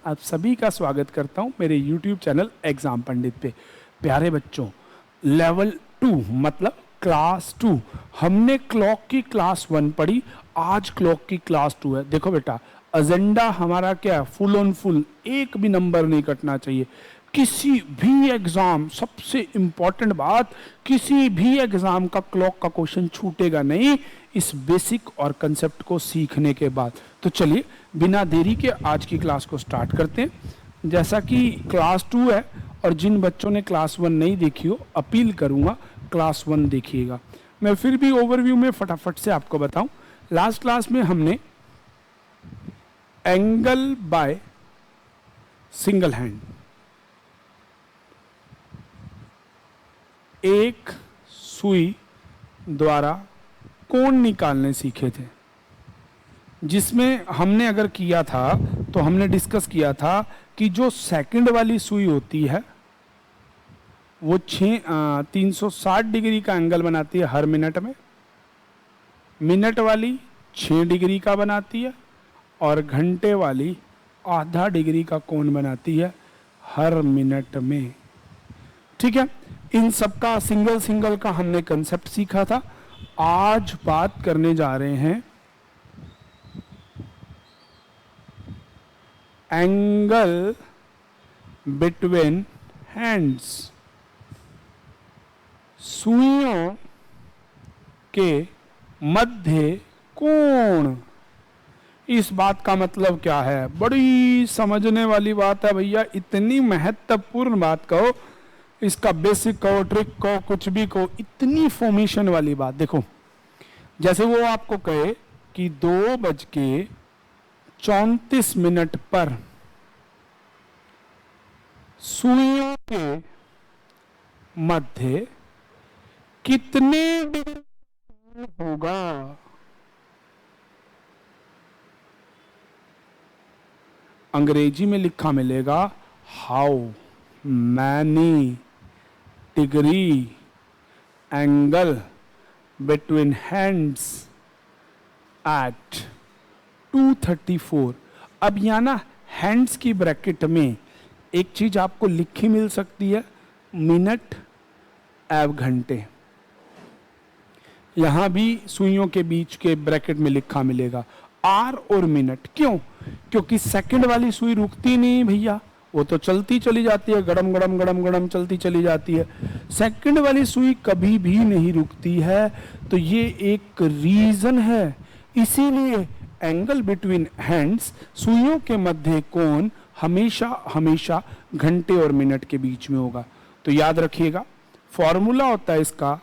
आप सभी का स्वागत करता हूं मेरे YouTube चैनल एग्जाम पंडित पे। प्यारे बच्चों, लेवल 2 मतलब क्लास 2, हमने क्लॉक की क्लास 1 पढ़ी, आज क्लॉक की क्लास 2 है। देखो बेटा, एजेंडा हमारा क्या है? फुल ऑन फुल, एक भी नंबर नहीं कटना चाहिए। किसी भी एग्जाम, सबसे इंपॉर्टेंट बात, किसी भी एग्जाम का क्लॉक का क्वेश्चन छूटेगा नहीं इस बेसिक और कंसेप्ट को सीखने के बाद। तो चलिए बिना देरी के आज की क्लास को स्टार्ट करते हैं। जैसा कि क्लास 2 है और जिन बच्चों ने क्लास 1 नहीं देखी हो, अपील करूंगा क्लास 1 देखिएगा। मैं फिर भी ओवरव्यू में फटाफट से आपको बताऊं। लास्ट क्लास में हमने एंगल बाय सिंगल हैंड, एक सुई द्वारा कोण निकालने सीखे थे, जिसमें हमने अगर किया था तो हमने डिस्कस किया था कि जो सेकंड वाली सुई होती है वो 360 डिग्री का एंगल बनाती है हर मिनट में, मिनट वाली 6 डिग्री का बनाती है और घंटे वाली आधा डिग्री का कोण बनाती है हर मिनट में। ठीक है, इन सबका सिंगल सिंगल का हमने कंसेप्ट सीखा था। आज बात करने जा रहे हैं एंगल बिटवीन हैंड्स, सुइयों के मध्य कोण। इस बात का मतलब क्या है? बड़ी समझने वाली बात है भैया, इतनी महत्वपूर्ण बात कहो, इसका बेसिक कहो, ट्रिक कहो, कुछ भी कहो, इतनी फॉर्मेशन वाली बात। देखो, जैसे वो आपको कहे कि 2:34 पर सुइयों के मध्य कितने डिग्री होगा? अंग्रेजी में लिखा मिलेगा how many degree angle between hands eight 234। अब यहाँ ना हैंड्स की ब्रैकेट में एक चीज आपको लिखी मिल सकती है, मिनट एव घंटे। यहां भी सुइयों के बीच के ब्रैकेट में लिखा मिलेगा आर और मिनट। क्यों? क्योंकि सेकंड वाली सुई रुकती नहीं भैया, वो तो चलती चली जाती है, गड़म गड़म गड़म गड़म चलती चली जाती है। सेकंड वाली सुई कभी भी नहीं रुकती है, तो ये एक रीजन है। इसीलिए एंगल बिटवीन हैंड्स, सुइयों के मध्य कोण हमेशा हमेशा घंटे और मिनट के बीच में होगा। तो याद रखिएगा, फॉर्मूला होता है इसका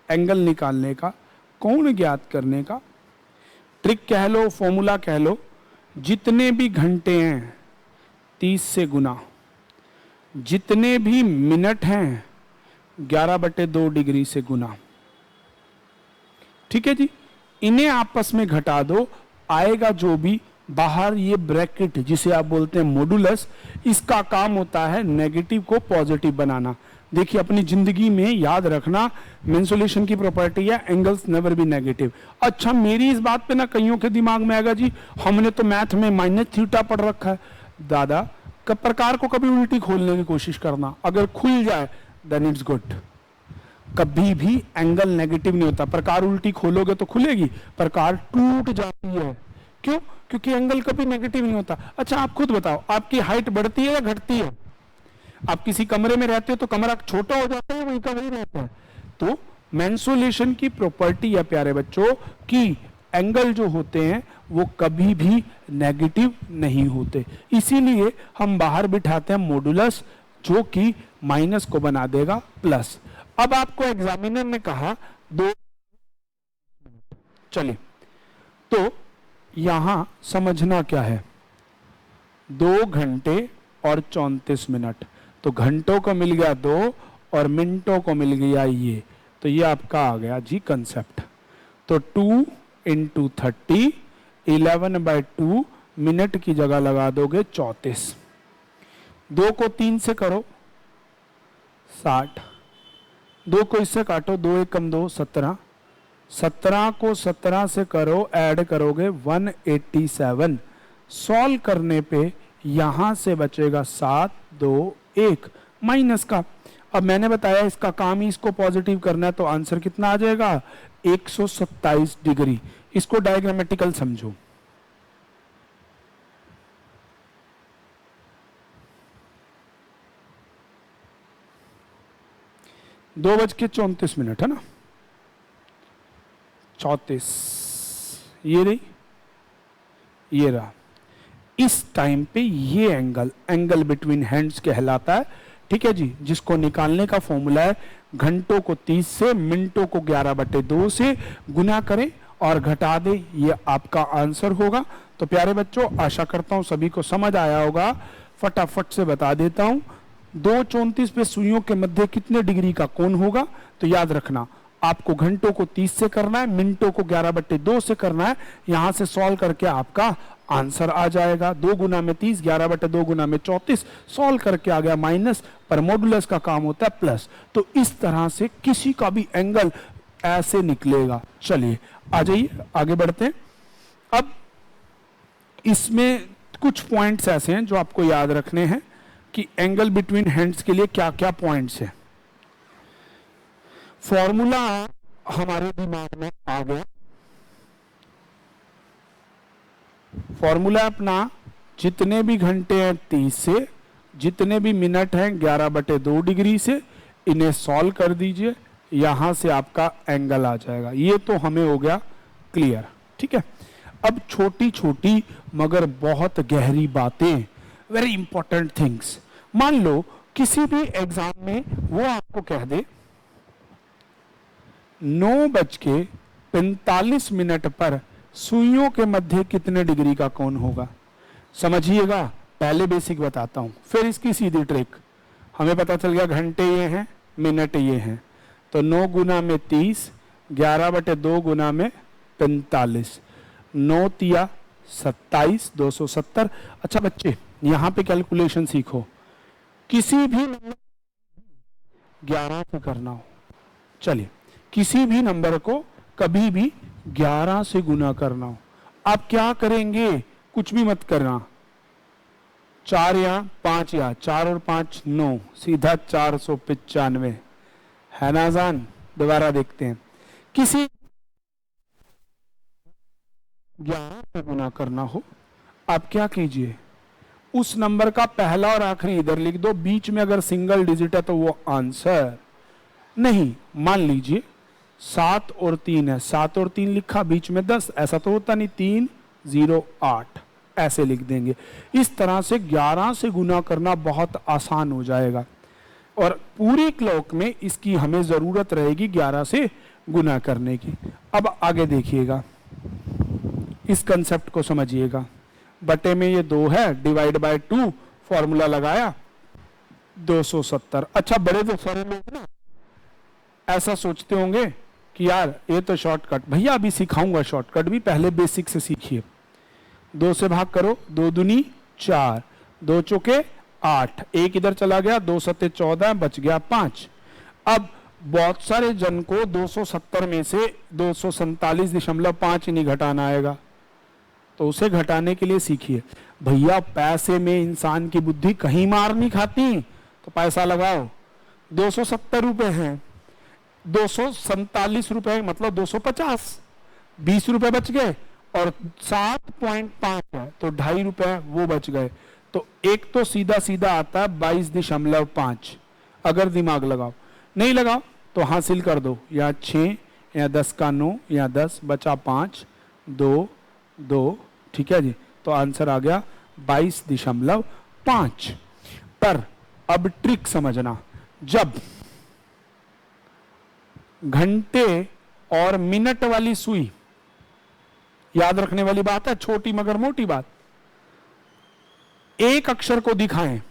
एंगल निकालने का, कोण ज्ञात करने का। ट्रिक कह लो, फॉर्मूला कह लो, जितने भी घंटे हैं 30 से गुना, जितने भी मिनट हैं 11/2 डिग्री से गुना। ठीक है जी, इन्हें आपस में घटा दो, आएगा जो भी बाहर ये ब्रैकेट जिसे आप बोलते हैं मॉडुलस, इसका काम होता है नेगेटिव को पॉजिटिव बनाना। देखिए, अपनी जिंदगी में याद रखना, मेंसुलेशन की प्रॉपर्टी है एंगल्स नेवर बी नेगेटिव। अच्छा, मेरी इस बात पे ना कईयों के दिमाग में आएगा जी हमने तो मैथ में -θ पढ़ रखा है। दादा, प्रकार को कभी उल्टी खोलने की कोशिश करना, अगर खुल जाए देन इट्स गुड। कभी भी एंगल नेगेटिव नहीं होता, प्रकार उल्टी खोलोगे तो खुलेगी, प्रकार टूट जाती है। क्यों? क्योंकि एंगल कभी नेगेटिव नहीं होता। अच्छा, आप खुद बताओ, आपकी हाइट बढ़ती है या घटती है? आप किसी कमरे में रहते हो तो कमरा छोटा हो जाता है, वहीं का वहीं रहता है। तो मेंसुलेशन की प्रॉपर्टी है प्यारे बच्चों कि एंगल जो होते हैं वो कभी भी नेगेटिव नहीं होते। इसीलिए हम बाहर बिठाते हैं मॉडुलस, जो कि माइनस को बना देगा प्लस। अब आपको एग्जामिनर ने कहा 2, चलिए तो यहां समझना क्या है, 2 घंटे और 34 मिनट। तो घंटों को मिल गया 2 और मिनटों को मिल गया ये, तो ये आपका आ गया जी कंसेप्ट। तो 2 × 30, 11/2 मिनट की जगह लगा दोगे 34। 2 को 3 से करो 60, 2 को इससे काटो, 2 एकम 2 17, 17 को 17 से करो, ऐड करोगे 187। सॉल्व करने पे यहां से बचेगा 7 2 1 माइनस का। अब मैंने बताया इसका काम ही इसको पॉजिटिव करना है, तो आंसर कितना आ जाएगा 127 डिग्री। इसको डायग्रामेटिकल समझो। 2:34 है ना, 34, ये रही, ये रहा। इस टाइम पे ये एंगल बिटवीन हैंड्स कहलाता है, ठीक है जी, जिसको निकालने का फॉर्मूला है घंटों को 30 से, मिनटों को 11/2 से गुना करें और घटा दें, ये आपका आंसर होगा। तो प्यारे बच्चों, आशा करता हूं सभी को समझ आया होगा। फटाफट से बता देता हूं, 2:34 पे सुइयों के मध्य कितने डिग्री का कोण होगा। तो याद रखना, आपको घंटों को 30 से करना है, मिनटों को 11/2 से करना है। यहां से सॉल्व करके आपका आंसर आ जाएगा। 2 गुना में 30, 11/2 गुना में 34, सॉल्व करके आ गया माइनस, पर मॉडुलस का काम होता है प्लस। तो इस तरह से किसी का भी एंगल ऐसे निकलेगा। चलिए आ जाइए, आगे बढ़ते हैं। अब इसमें कुछ पॉइंट्स ऐसे हैं जो आपको याद रखने हैं कि एंगल बिटवीन हैंड्स के लिए क्या क्या पॉइंट्स हैं। फॉर्मूला हमारे दिमाग में आ गया। फॉर्मूला अपना, जितने भी घंटे हैं 30 से, जितने भी मिनट हैं 11/2 डिग्री से, इन्हें सॉल्व कर दीजिए, यहां से आपका एंगल आ जाएगा। ये तो हमें हो गया क्लियर, ठीक है। अब छोटी छोटी मगर बहुत गहरी बातें, वेरी इंपॉर्टेंट थिंग्स। मान लो किसी भी एग्जाम में वो आपको कह दे 9:45 पर सुइयों के मध्य कितने डिग्री का कोण होगा। समझिएगा, पहले बेसिक बताता हूं, फिर इसकी सीधी ट्रिक। हमें पता चल गया घंटे ये हैं, मिनट ये हैं, तो 9 गुना में 30, 11/2 गुना में 45, 9 तिया 27, 270। अच्छा बच्चे, यहां पे कैलकुलेशन सीखो, किसी भी नंबर 11 से करना हो, चलिए किसी भी नंबर को कभी भी 11 से गुना करना हो, आप क्या करेंगे, कुछ भी मत करना, 4 या 5 या 4 और 5 9, सीधा 495 है ना आसान। दोबारा देखते हैं, किसी 11 से गुना करना हो, आप क्या कीजिए, उस नंबर का पहला और आखिरी इधर लिख दो, बीच में अगर सिंगल डिजिट है तो वो आंसर नहीं। मान लीजिए 7 और 3 है, 7 और 3 लिखा, बीच में 10, ऐसा तो होता नहीं, 3 0 8 ऐसे लिख देंगे। इस तरह से 11 से गुना करना बहुत आसान हो जाएगा, और पूरी क्लॉक में इसकी हमें जरूरत रहेगी 11 से गुना करने की। अब आगे देखिएगा, इस कंसेप्ट को समझिएगा। बटे में ये 2 है, डिवाइड बाय 2, फॉर्मूला लगाया 270। अच्छा, बड़े तो सारे लोग ना ऐसा सोचते होंगे कि यार ये तो शॉर्टकट, भैया अभी सिखाऊंगा शॉर्टकट भी, पहले बेसिक से सीखिए। 2 से भाग करो, 2 दूनी 4, 2 चौके 8, 1 इधर चला गया, 2 सत्ते 14, बच गया 5। अब बहुत सारे जन को 270 में से 247.5 नहीं घटाना आएगा, तो उसे घटाने के लिए सीखिए। भैया पैसे में इंसान की बुद्धि कहीं मार नहीं खाती, तो पैसा लगाओ। 270 रुपए हैं, 247 रुपए मतलब 250, 20 रुपए बच गए, और 7.5 है तो 2.5 रुपए वो बच गए। तो एक तो सीधा सीधा आता है 22.5। अगर दिमाग लगाओ, नहीं लगाओ तो हासिल कर दो, या 6 या 10 का 9 या 10, बचा 5 2 2, ठीक है जी। तो आंसर आ गया 22.5। पर अब ट्रिक समझना, जब घंटे और मिनट वाली सुई, याद रखने वाली बात है, छोटी मगर मोटी बात, एक अक्षर को दिखाएं,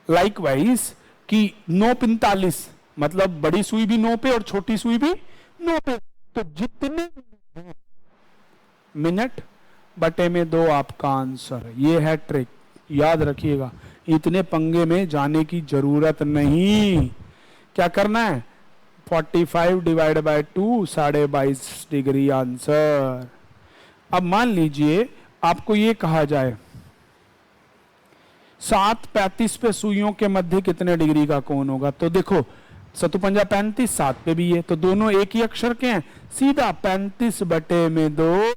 लाइकवाइज कि 9:45 मतलब बड़ी सुई भी 9 पे और छोटी सुई भी 9 पे, तो जितने मिनट बटे में 2 आपका आंसर। ये है ट्रिक, याद रखिएगा, इतने पंगे में जाने की जरूरत नहीं। क्या करना है, 45 डिवाइड बाय 2, 22.5 डिग्री आंसर। अब मान लीजिए आपको ये कहा जाए 7:35 पे सुइयों के मध्य कितने डिग्री का कोण होगा, तो देखो सतुपंजा 35, 7 पे भी है, तो दोनों एक ही अक्षर के हैं, सीधा 35/2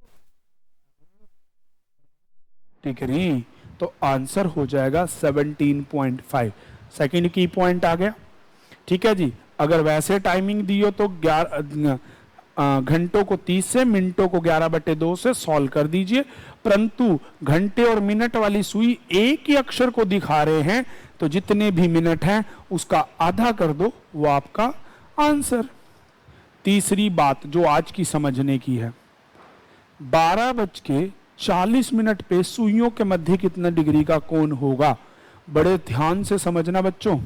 डिग्री, तो आंसर हो जाएगा 17.5। सेकंड की पॉइंट आ गया। ठीक है जी। अगर वैसे टाइमिंग दी हो तो 11 घंटों को 30 से, मिनटों को 11/2 से सॉल्व कर दीजिए, परंतु घंटे और मिनट वाली सुई एक ही अक्षर को दिखा रहे हैं, तो जितने भी मिनट हैं उसका आधा कर दो, वो आपका आंसर। तीसरी बात जो आज की समझने की है, 12:40 पे सुइयों के मध्य कितना डिग्री का कोण होगा, बड़े ध्यान से समझना बच्चों।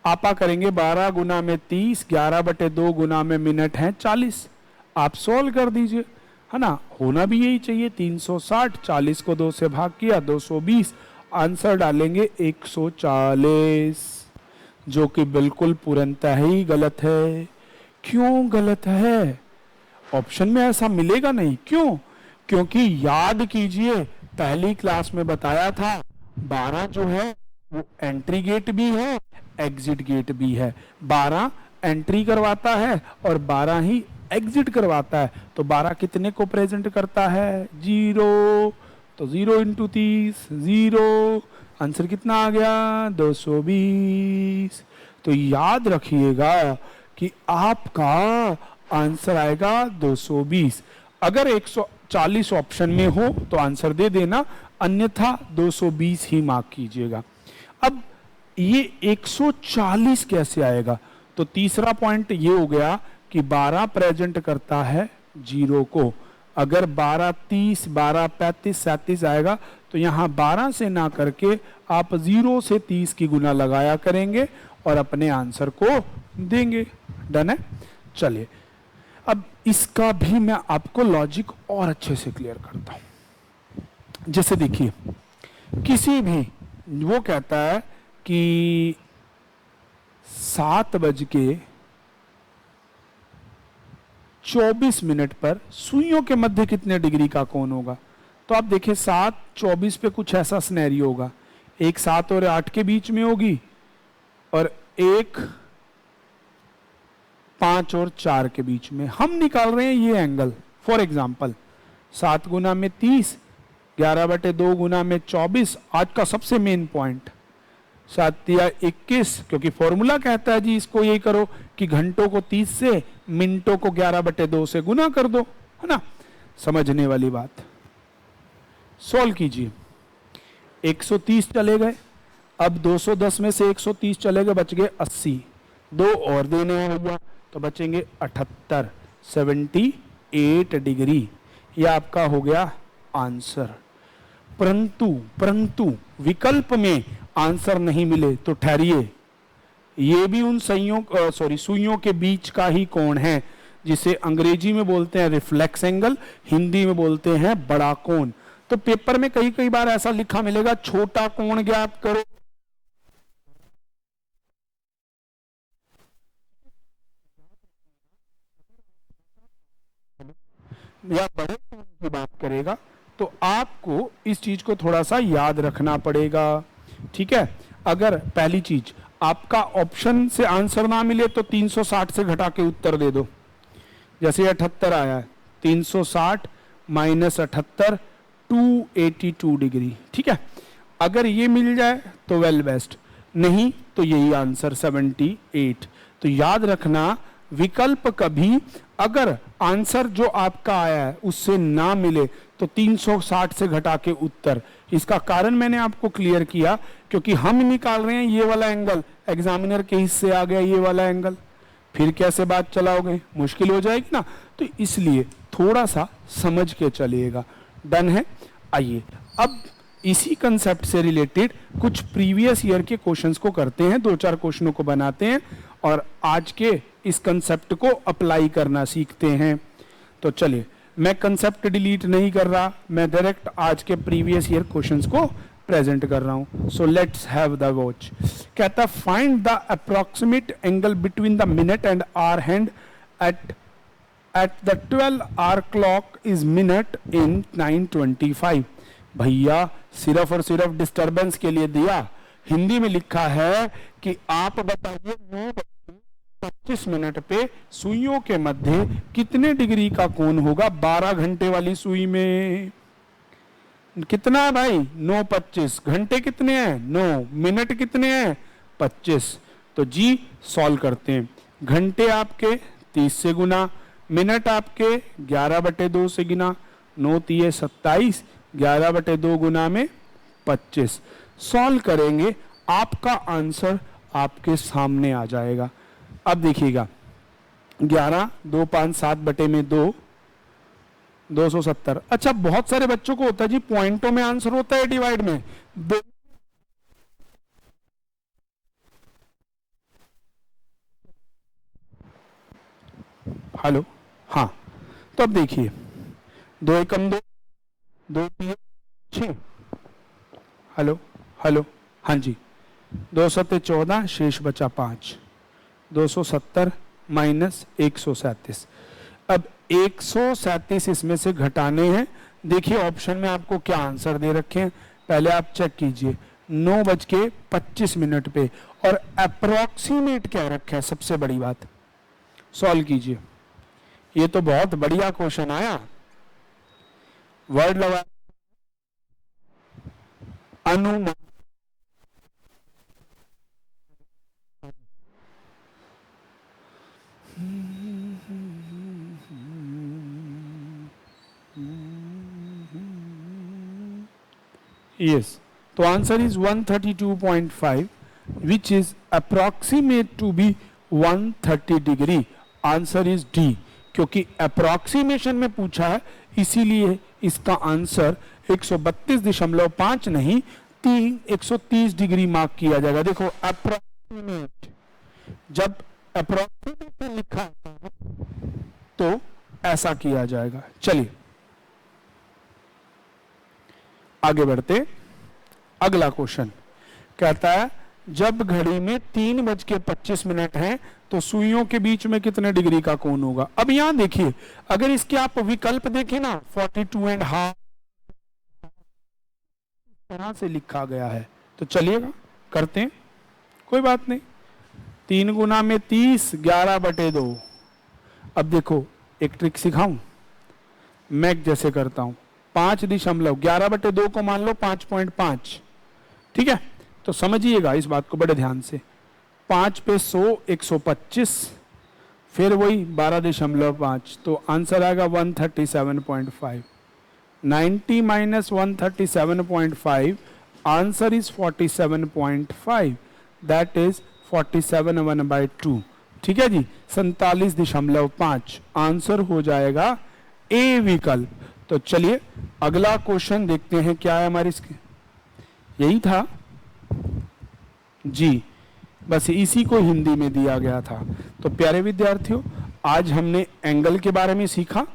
आपा करेंगे 12 गुना में 30, 11/2 गुना में मिनट है 40, आप सॉल्व कर दीजिए, है ना। होना भी यही चाहिए, 360, 40 को 2 से भाग किया 220, आंसर डालेंगे 140, जो कि बिल्कुल पूर्णतः ही गलत है। क्यों गलत है? ऑप्शन में ऐसा मिलेगा नहीं, क्यों? क्योंकि याद कीजिए पहली क्लास में बताया था 12 जो है वो एंट्री गेट भी है, एग्जिट गेट भी है। 12 एंट्री करवाता है और 12 ही एग्जिट करवाता है, तो 12 कितने को प्रेजेंट करता है? 0, तो 0 × 30, 0, आंसर कितना आ गया? 220। तो याद रखिएगा कि आपका आंसर आएगा 220। अगर 140 ऑप्शन में हो तो आंसर दे देना, अन्यथा 220 ही मार्क कीजिएगा। अब ये 140 कैसे आएगा? तो तीसरा पॉइंट ये हो गया कि 12 प्रेजेंट करता है 0 को। अगर 12 30, 12 35, 37 आएगा तो यहाँ 12 से ना करके आप 0 से 30 की गुना लगाया करेंगे और अपने आंसर को देंगे। डन है? चलिए अब इसका भी मैं आपको लॉजिक और अच्छे से क्लियर करता हूं। जैसे देखिए किसी भी, वो कहता है कि 7:24 पर सुइयों के मध्य कितने डिग्री का कोण होगा। तो आप देखिए 7:24 पे कुछ ऐसा सिनेरियो होगा, एक 7 और 8 के बीच में होगी और एक 5 और 4 के बीच में। हम निकाल रहे हैं ये एंगल। फॉर एग्जाम्पल 7 गुना में 30, 11/2 गुना में 24, आज का सबसे मेन पॉइंट 7 या 21, क्योंकि फॉर्मूला कहता है जी इसको यही करो कि घंटों को 30 से, मिनटों को 11/2 से गुना कर दो, है ना। समझने वाली बात। सॉल्व कीजिए। 130 चले गए, अब 210 में से 130 चले गए, बच गए 80, 2 और देने हैं भैया, तो बचेंगे 78, 78 डिग्री। यह आपका हो गया आंसर। परंतु विकल्प में आंसर नहीं मिले तो ठहरिए, ये भी उन सुइयों के बीच का ही कोण है, जिसे अंग्रेजी में बोलते हैं रिफ्लेक्स एंगल, हिंदी में बोलते हैं बड़ा कोण। तो पेपर में कई बार ऐसा लिखा मिलेगा छोटा कोण ज्ञात करो, या बड़े कोण की बात करेगा, तो आपको इस चीज को थोड़ा सा याद रखना पड़ेगा। ठीक है। अगर पहली चीज आपका ऑप्शन से आंसर ना मिले तो 360 से घटा के उत्तर दे दो। जैसे 78 आया है, 360 माइनस 78, 282 डिग्री। ठीक है। अगर ये मिल जाए तो वेल बेस्ट, नहीं तो यही आंसर 78। तो याद रखना विकल्प कभी अगर आंसर जो आपका आया है उससे ना मिले तो 360 से घटा के उत्तर। इसका कारण मैंने आपको क्लियर किया, क्योंकि हम निकाल रहे हैं ये वाला एंगल, एग्जामिनर के हिस्से आ गया ये वाला एंगल, फिर कैसे बात चलाओगे, मुश्किल हो जाएगी ना। तो इसलिए थोड़ा सा समझ के चलिएगा। डन है? आइए अब इसी कंसेप्ट से रिलेटेड कुछ प्रीवियस ईयर के क्वेश्चंस को करते हैं, 2-4 क्वेश्चनों को बनाते हैं और आज के इस कंसेप्ट को अप्लाई करना सीखते हैं। तो चलिए मैं कंसेप्ट डिलीट नहीं कर रहा, मैं डायरेक्ट आज के प्रीवियस ईयर क्वेश्चंस को प्रेजेंट कर रहा हूं। So let's have the watch. कहता find the approximate angle between the minute and hour hand at at the 12 hour clock is minute in 9:25। भैया सिर्फ और सिर्फ डिस्टरबेंस के लिए दिया, हिंदी में लिखा है कि आप बताइए 9:25 पे सुइयों के मध्य कितने डिग्री का कोण होगा 12 घंटे वाली सुई में। कितना है भाई 9:25, घंटे कितने हैं 9, मिनट कितने हैं 25। तो जी सॉल्व करते हैं। घंटे आपके 30 से गुना, मिनट आपके 11/2 से गुना, 9 तिये 27, 11/2 गुना में 25। सॉल्व करेंगे, आपका आंसर आपके सामने आ जाएगा। अब देखिएगा 11 2 5 7/2 270। अच्छा बहुत सारे बच्चों को होता है जी पॉइंटों में आंसर होता है डिवाइड में हेलो हाँ, तो अब देखिए 2 एकम 2, 2 3 6, हेलो हेलो हाँ जी, 2 सत्ते 14, शेष बचा 5, 270 माइनस 137। अब 137 इसमें से घटाने हैं। देखिए ऑप्शन में आपको क्या आंसर दे रखे हैं, पहले आप चेक कीजिए 9:25 पे, और अप्रोक्सीमेट क्या रखा है, सबसे बड़ी बात। सॉल्व कीजिए, ये तो बहुत बढ़िया क्वेश्चन आया। वर्ड लगा अनुमान, yes, तो answer is 132.5 which is approximate to be 130 degree. Answer is D, क्योंकि अप्रोक्सीमेशन में पूछा है इसीलिए इसका आंसर 132.5 नहीं 130 डिग्री मार्क किया जाएगा। देखो अप्रोक्सीमेट, जब अप्रोक्सीमेट लिखा है तो ऐसा किया जाएगा। चलिए आगे बढ़ते, अगला क्वेश्चन कहता है जब घड़ी में 3:25 है तो सुइयों के बीच में कितने डिग्री का कोण होगा। अब यहां देखिए अगर इसके आप विकल्प देखें ना 42.5 तरह से लिखा गया है तो चलिएगा करते हैं, कोई बात नहीं। 3 गुना में 30, 11/2। अब देखो एक ट्रिक सिखाऊं, मैं जैसे करता हूं 5.11 11/2 को मान लो 5.5, ठीक है, तो समझिएगा इस बात को बड़े ध्यान से। 5 पे 100 125, फिर वही 12.5, तो आंसर आएगा 137.5। 90 minus 137.5, answer is 47.5, that is 47/2। ठीक है जी, 47.5 आंसर हो जाएगा ए विकल्प। तो चलिए अगला क्वेश्चन देखते हैं क्या है हमारे इसके, यही था जी, बस इसी को हिंदी में दिया गया था। तो प्यारे विद्यार्थियों आज हमने एंगल के बारे में सीखा,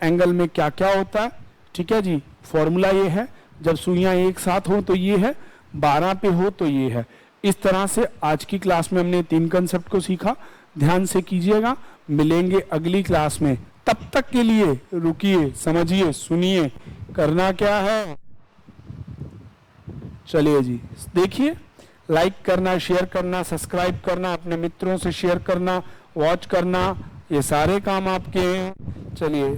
एंगल में क्या क्या होता है। ठीक है जी, फॉर्मूला ये है, जब सुइयां एक साथ हो तो ये है, 12 पे हो तो ये है। इस तरह से आज की क्लास में हमने 3 कंसेप्ट को सीखा, ध्यान से कीजिएगा। मिलेंगे अगली क्लास में, तब तक के लिए रुकिए, समझिए, सुनिए, करना क्या है। चलिए जी, देखिए, लाइक करना, शेयर करना, सब्सक्राइब करना, अपने मित्रों से शेयर करना, वॉच करना, ये सारे काम आपके हैं। चलिए।